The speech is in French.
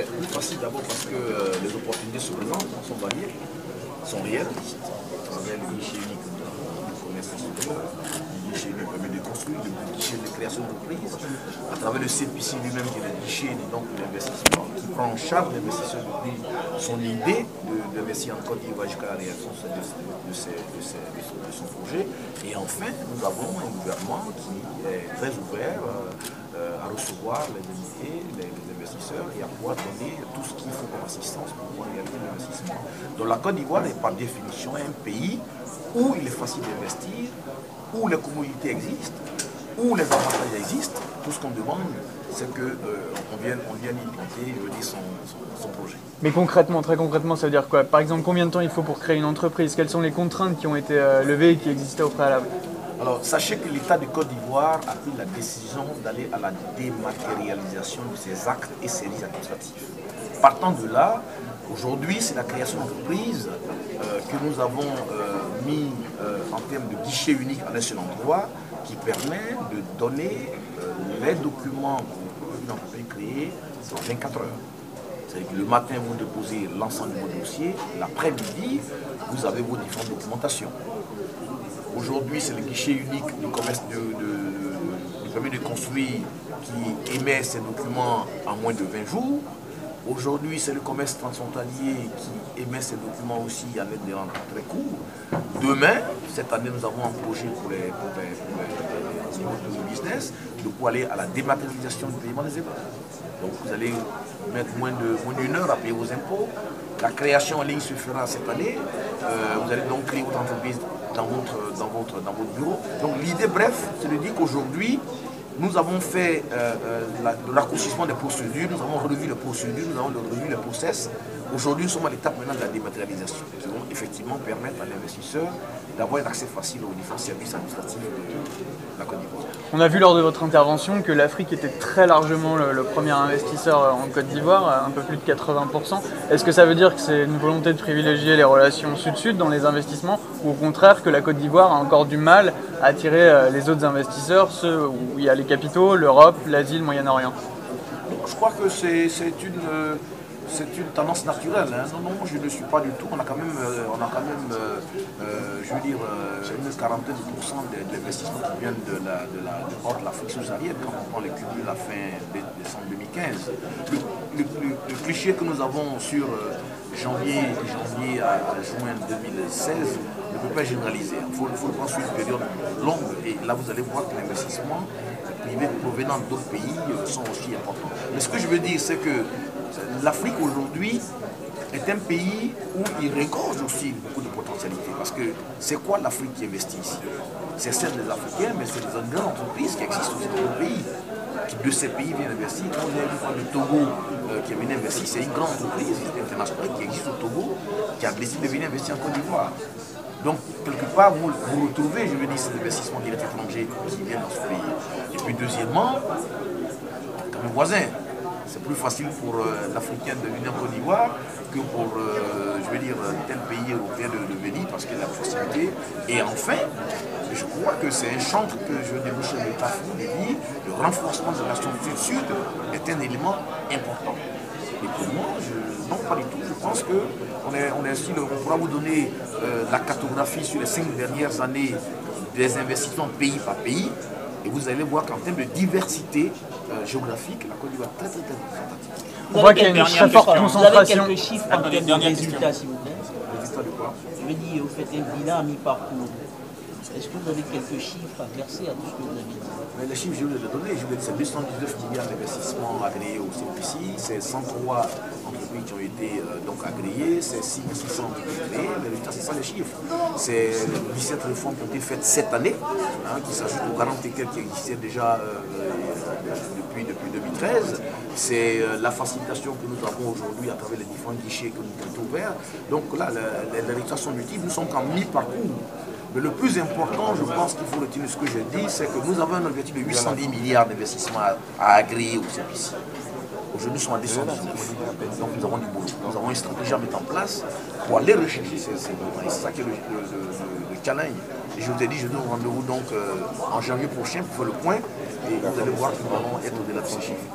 Plus facile d'abord parce que les opportunités se présentent, sont variées, sont réelles. À travers le guichet unique du commerce extérieur, le guichet unique permet de construire, le guichet de création d'entreprise, à travers le CPC lui-même qui est le guichet donc l'investissement, qui prend en charge l'investisseur depuis son idée d'investir en Côte d'Ivoire jusqu'à la réalisation de son projet. Et enfin, nous avons un gouvernement qui est très ouvert à recevoir les invités, les investisseurs et à pouvoir donner tout ce qu'il faut comme assistance pour pouvoir réaliser l'investissement. Donc la Côte d'Ivoire est par définition un pays où il est facile d'investir, où les commodités existent, où les avantages existent. Tout ce qu'on demande, c'est qu'on vienne y planter son projet. Mais concrètement, très concrètement, ça veut dire quoi? Par exemple, combien de temps il faut pour créer une entreprise? Quelles sont les contraintes qui ont été levées et qui existaient au préalable? Alors, sachez que l'État de Côte d'Ivoire a pris la décision d'aller à la dématérialisation de ses actes et services administratifs. Partant de là, aujourd'hui, c'est la création d'entreprise que nous avons mis en termes de guichet unique à un seul endroit qui permet de donner les documents pour une entreprise créée en 24 heures. C'est-à-dire que le matin, vous déposez l'ensemble de vos dossiers, l'après-midi, vous avez vos différentes documentations. Aujourd'hui, c'est le guichet unique du commerce du permis de construire qui émet ces documents en moins de 20 jours. Aujourd'hui, c'est le commerce transfrontalier qui émet ces documents aussi à l'aide de rendez très court. Demain, cette année, nous avons un projet pour les business de pouvoir aller à la dématérialisation du paiement des impôts. Donc vous allez mettre moins d'une heure à payer vos impôts. La création en ligne se fera cette année. Vous allez donc créer votre entreprise dans votre bureau. Donc l'idée, bref, c'est de dire qu'aujourd'hui, nous avons fait de raccourcissement des procédures, nous avons revu les procédures, nous avons revu les process. Aujourd'hui, nous sommes à l'étape maintenant de la dématérialisation, qui vont effectivement permettre à l'investisseur d'avoir un accès facile aux différents services administratifs de la Côte d'Ivoire. On a vu lors de votre intervention que l'Afrique était très largement le premier investisseur en Côte d'Ivoire, un peu plus de 80%. Est-ce que ça veut dire que c'est une volonté de privilégier les relations sud-sud dans les investissements, ou au contraire que la Côte d'Ivoire a encore du mal à attirer les autres investisseurs, ceux où il y a les capitaux, l'Europe, l'Asie, le Moyen-Orient? Je crois que c'est une tendance naturelle. Hein. Non, je ne suis pas du tout. On a quand même je veux dire, une quarantaine de pourcents d'investissements qui viennent de l'Afrique subsaharienne, quand on prend les cumuls à fin décembre 2015. Le cliché que nous avons sur janvier à juin 2016 ne peut pas généraliser. Il faut le prendre sur une période longue. Et là, vous allez voir que l'investissement privé provenant d'autres pays sont aussi importants. Mais ce que je veux dire, c'est que l'Afrique aujourd'hui est un pays où il regorge aussi beaucoup de potentialités. Parce que c'est quoi l'Afrique qui investit ici? C'est celle des Africains, mais c'est des grandes entreprises qui existent aussi dans d'autres pays. Qui de ces pays viennent investir. Quand vous avez vu le Togo qui est venu investir, c'est une grande entreprise internationale qui existe au Togo, qui a décidé de venir investir en Côte d'Ivoire. Donc, quelque part, vous retrouvez, je veux dire, ces investissements directs étrangers qui viennent dans ce pays. Et puis, deuxièmement, comme les voisins. C'est plus facile pour l'Africain de venir en Côte d'Ivoire que pour, je veux dire, tel pays européen de venir parce qu'il a la possibilité. Et enfin, je crois que c'est un champ que je veux déboucher de l'État de dire, le renforcement de la relation sud-sud est un élément important. Et pour moi, non pas du tout. Je pense qu'on pourra vous donner la cartographie sur les 5 dernières années des investissements pays par pays. Et vous allez voir qu'en termes de diversité géographique, la Côte d'Ivoire est très représentative. On voit qu'il y a une très forte concentration. Vous avez quelques chiffres en termes de résultats, s'il vous plaît? Résultats de quoi? Je veux dire, vous faites un bilan à mi-parcours. Est-ce que vous avez quelques chiffres à verser à tout ce que vous avez dit? Mais les chiffres, je vais les donner. Je vais dire c'est 219 milliards d'investissements agréés au CPC, c'est 103 entreprises qui ont été donc agréées, c'est 6600 entreprises créées. Les résultats, c'est ça les chiffres. C'est 17 réformes qui ont été faites cette année, qui s'ajoutent aux 40 et quelques qui existaient déjà depuis 2013. C'est la facilitation que nous avons aujourd'hui à travers les différents guichets que nous avons ouverts. Donc là, les résultats sont multiples. Nous sommes qu'en mi-parcours. Mais le plus important, je pense qu'il faut retenir ce que je dis, c'est que nous avons un objectif de 810 milliards d'investissements à agréer au CPC. Aujourd'hui, nous sommes à 219. Donc nous avons du boulot. Nous avons une stratégie à mettre en place pour aller rechercher ces besoins. Et c'est ça qui est le challenge. Et je vous ai dit, je donne rendez-vous donc en janvier prochain pour faire le point. Et vous allez voir que nous allons être au-delà de ces chiffres.